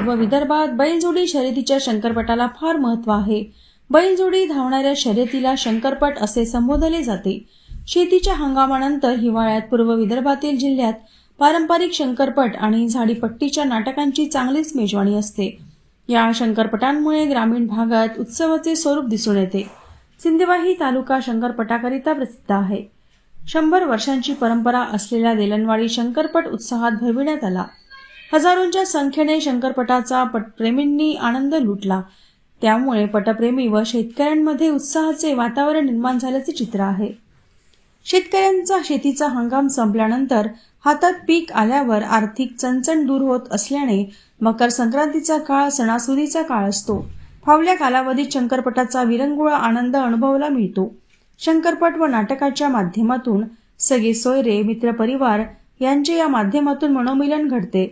पूर्व विदर्भात बैलजोडी शर्यतीच्या शंकरपटाला फार महत्त्व आहे. बैलजोडी धावणाऱ्या शर्यतीला शंकरपट असे संबोधले जाते. शेतीच्या हंगामानंतर हिवाळ्यात पूर्व विदर्भातील जिल्ह्यात पारंपरिक शंकरपट आणि झाडीपट्टीच्या नाटकांची चांगलीच मेजवानी असते. या शंकरपटांमुळे ग्रामीण भागात उत्सवाचे स्वरूप दिसून येते. सिंदेवाही तालुका शंकरपटाकरिता प्रसिद्ध आहे. 100 वर्षांची परंपरा असलेल्या देलनवाडी शंकरपट उत्साहात भरविण्यात आला. हजारोंच्या संख्येने शंकरपटाचा पटप्रेमींनी आनंद लुटला. त्यामुळे पटप्रेमी व शेतकऱ्यांमध्ये उत्साहाचे वातावरण निर्माण झाल्याचे चित्र आहे. शेतकऱ्यांचा शेतीचा हंगाम संपल्यानंतर हातात पीक आल्यावर आर्थिक चणचण दूर होत असल्याने मकर संक्रांतीचा काळ सणासुदीचा काळ असतो. फावल्या कालावधीत शंकरपटाचा विरंगुळा आनंद अनुभवायला मिळतो. शंकरपट व नाटकाच्या माध्यमातून सगळे सोयरे मित्रपरिवार यांचे या माध्यमातून मनोमिलन घडते.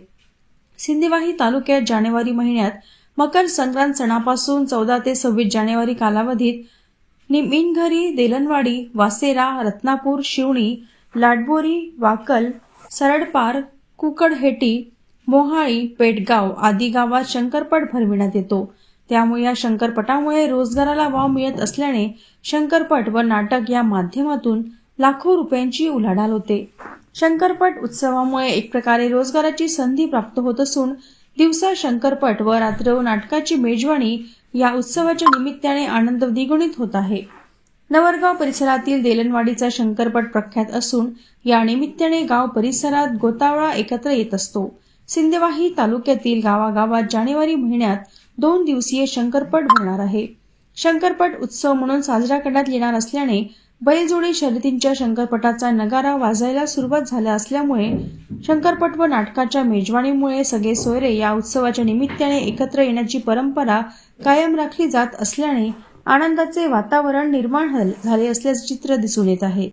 सिंदेवाही तालुक्यात जानेवारी महिन्यात मकर संक्रांत सणापासून 14 ते 26 जानेवारी कालावधीत मिनघरी, देलनवाडी, वासेरा, रत्नापूर, शिवणी, लाडबोरी, वाकल, सरडपार, कुकडहेटी, मोहाळी, पेटगाव आदी गावात शंकरपट भरविण्यात येतो. त्यामुळे या शंकरपटामुळे रोजगाराला वाव मिळत असल्याने शंकरपट व नाटक या माध्यमातून लाखो रुपयांची उलाढाल होते. शंकरपट उत्सवामुळे एक प्रकारे रोजगाराची संधी प्राप्त होत असून दिवसा शंकरपट व रात्र नाटकाची मेजवानी या उत्सवाच्या निमित्ताने आनंद द्विगुणित होत आहे. नवरगाव परिसरातील देलनवाडीचा शंकरपट प्रख्यात असून या निमित्ताने गाव परिसरात गोतावळा एकत्र येत असतो. सिंदेवाही तालुक्यातील गावागावात जानेवारी महिन्यात 2 दिवसीय शंकरपट भरणार आहे. शंकरपट उत्सव म्हणून साजरा करण्यात येणार असल्याने बैलजोडी शर्यतींच्या शंकरपटाचा नगारा वाजायला सुरुवात झाल्या असल्यामुळे शंकरपट व नाटकाच्या मेजवानीमुळे सगळे सोयरे या उत्सवाच्या निमित्ताने एकत्र येण्याची परंपरा कायम राखली जात असल्याने आनंदाचे वातावरण निर्माण झाले असल्याचे चित्र दिसून येत आहे.